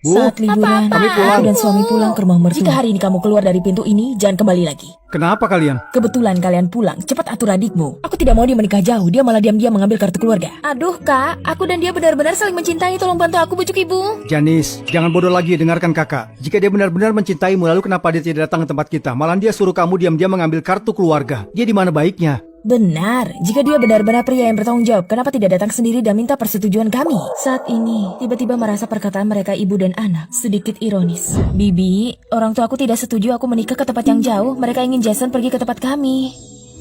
Bu, Saat liburan, kami pulang. aku dan suami pulang ke rumah mertua. Jika hari ini kamu keluar dari pintu ini, jangan kembali lagi. Kenapa kalian? Kebetulan kalian pulang, cepat atur adikmu. Aku tidak mau dia menikah jauh, dia malah diam-diam mengambil kartu keluarga. Aduh kak, aku dan dia benar-benar saling mencintai, tolong bantu aku bujuk ibu. Janis, jangan bodoh lagi, dengarkan kakak. Jika dia benar-benar mencintaimu, lalu kenapa dia tidak datang ke tempat kita? Malah dia suruh kamu diam-diam mengambil kartu keluarga. Dia di mana baiknya? Benar, jika dia benar-benar pria yang bertanggung jawab, kenapa tidak datang sendiri dan minta persetujuan kami? Saat ini, tiba-tiba merasa perkataan mereka ibu dan anak sedikit ironis. Bibi, orang tua aku tidak setuju aku menikah ke tempat yang jauh. Mereka ingin Jason pergi ke tempat kami.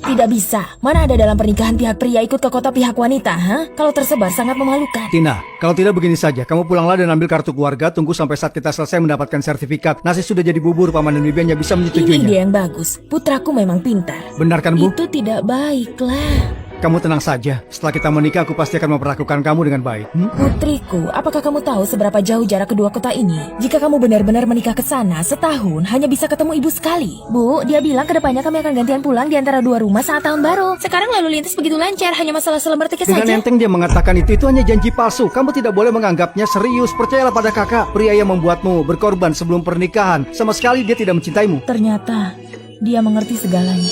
Tidak bisa. Mana ada dalam pernikahan pihak pria ikut ke kota pihak wanita, Kalau tersebar sangat memalukan. Tina, kalau tidak begini saja, kamu pulanglah dan ambil kartu keluarga, tunggu sampai saat kita selesai mendapatkan sertifikat. Nasi sudah jadi bubur, paman dan bibi hanya bisa Ini menyetujuinya. ide yang bagus. Putraku memang pintar. Benar kan, Bu? Itu tidak baiklah. Kamu tenang saja, setelah kita menikah aku pasti akan memperlakukan kamu dengan baik. Putriku, apakah kamu tahu seberapa jauh jarak kedua kota ini? Jika kamu benar-benar menikah ke sana, setahun hanya bisa ketemu ibu sekali. Bu, dia bilang kedepannya kami akan gantian pulang di antara dua rumah saat tahun baru. Sekarang lalu lintas begitu lancar, hanya masalah selembar tiket saja. Dengan enteng dia mengatakan itu hanya janji palsu. Kamu tidak boleh menganggapnya serius. Percayalah pada kakak. Pria yang membuatmu berkorban sebelum pernikahan. Sama sekali dia tidak mencintaimu. Ternyata, dia mengerti segalanya.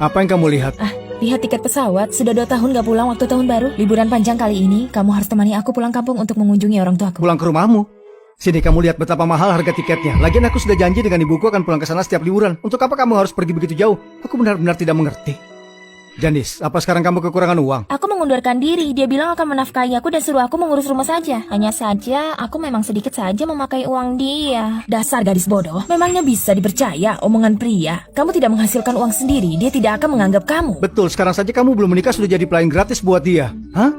Apa yang kamu lihat? Lihat tiket pesawat, sudah 2 tahun gak pulang waktu tahun baru. Liburan panjang kali ini, kamu harus temani aku pulang kampung untuk mengunjungi orang tuaku. Pulang ke rumahmu? Sini kamu lihat betapa mahal harga tiketnya. Lagian aku sudah janji dengan ibuku akan pulang ke sana setiap liburan. Untuk apa kamu harus pergi begitu jauh? Aku benar-benar tidak mengerti. Janis, apa sekarang kamu kekurangan uang? Aku mengundurkan diri, dia bilang akan menafkahi aku dan suruh aku mengurus rumah saja. Hanya saja, aku memang sedikit saja memakai uang dia. Dasar gadis bodoh, memangnya bisa dipercaya omongan pria? Kamu tidak menghasilkan uang sendiri, dia tidak akan menganggap kamu. Betul, sekarang saja kamu belum menikah sudah jadi pelayan gratis buat dia. Hah?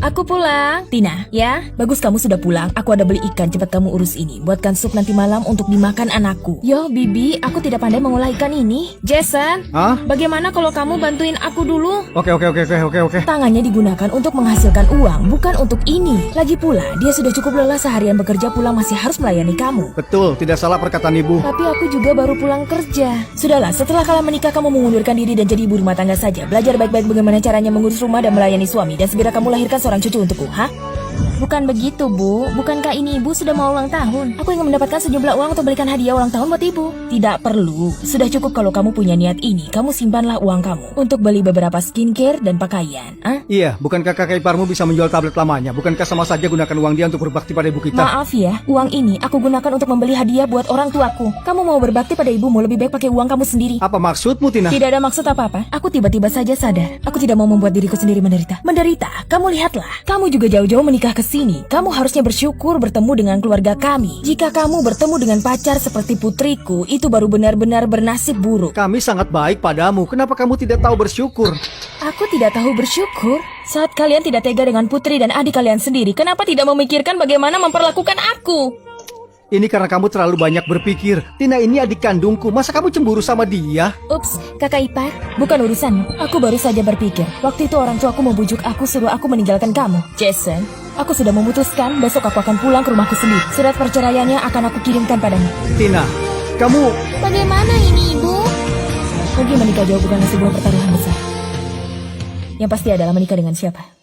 Aku pulang. Tina, ya? Bagus kamu sudah pulang. Aku ada beli ikan, cepat kamu urus ini. Buatkan sup nanti malam untuk dimakan anakku. Yo, Bibi, aku tidak pandai mengolah ikan ini. Jason, Hah? bagaimana kalau kamu bantuin aku dulu? Oke. Tangannya digunakan untuk menghasilkan uang, bukan untuk ini. Lagi pula, dia sudah cukup lelah seharian bekerja, pulang masih harus melayani kamu. Betul, tidak salah perkataan ibu. Tapi aku juga baru pulang kerja. Sudahlah, setelah kalian menikah kamu mengundurkan diri dan jadi ibu rumah tangga saja. Belajar baik-baik bagaimana caranya mengurus rumah dan melayani suami. Dan segera kamu lahirkan seorang cucu untukku, Bukan begitu, Bu. Bukankah ini ibu sudah mau ulang tahun? Aku ingin mendapatkan sejumlah uang untuk belikan hadiah ulang tahun buat ibu. Tidak perlu. Sudah cukup kalau kamu punya niat ini. Kamu simpanlah uang kamu untuk beli beberapa skincare dan pakaian. Iya, bukankah kakak iparmu bisa menjual tablet lamanya? Bukankah sama saja gunakan uang dia untuk berbakti pada ibu kita? Maaf ya, uang ini aku gunakan untuk membeli hadiah buat orang tuaku. Kamu mau berbakti pada ibumu, lebih baik pakai uang kamu sendiri. Apa maksudmu, Tina? Tidak ada maksud apa-apa. Aku tiba-tiba saja sadar. Aku tidak mau membuat diriku sendiri menderita. Menderita? Kamu lihatlah. Kamu juga jauh-jauh menikah ke sini. Kamu harusnya bersyukur bertemu dengan keluarga kami. Jika kamu bertemu dengan pacar seperti putriku, itu baru benar-benar bernasib buruk. Kami sangat baik padamu. Kenapa kamu tidak tahu bersyukur? Aku tidak tahu bersyukur. Saat kalian tidak tega dengan putri dan adik kalian sendiri, kenapa tidak memikirkan bagaimana memperlakukan aku? Ini karena kamu terlalu banyak berpikir. Tina ini adik kandungku. Masa kamu cemburu sama dia? Ups, kakak ipar, bukan urusanmu. Aku baru saja berpikir. Waktu itu orang tuaku membujuk aku suruh aku meninggalkan kamu. Jason, aku sudah memutuskan besok aku akan pulang ke rumahku sendiri. Surat perceraiannya akan aku kirimkan padamu. Tina, kamu... Bagaimana ini, Ibu? Pergi menikah jauh bukanlah sebuah pertaruhan besar. Yang pasti adalah menikah dengan siapa.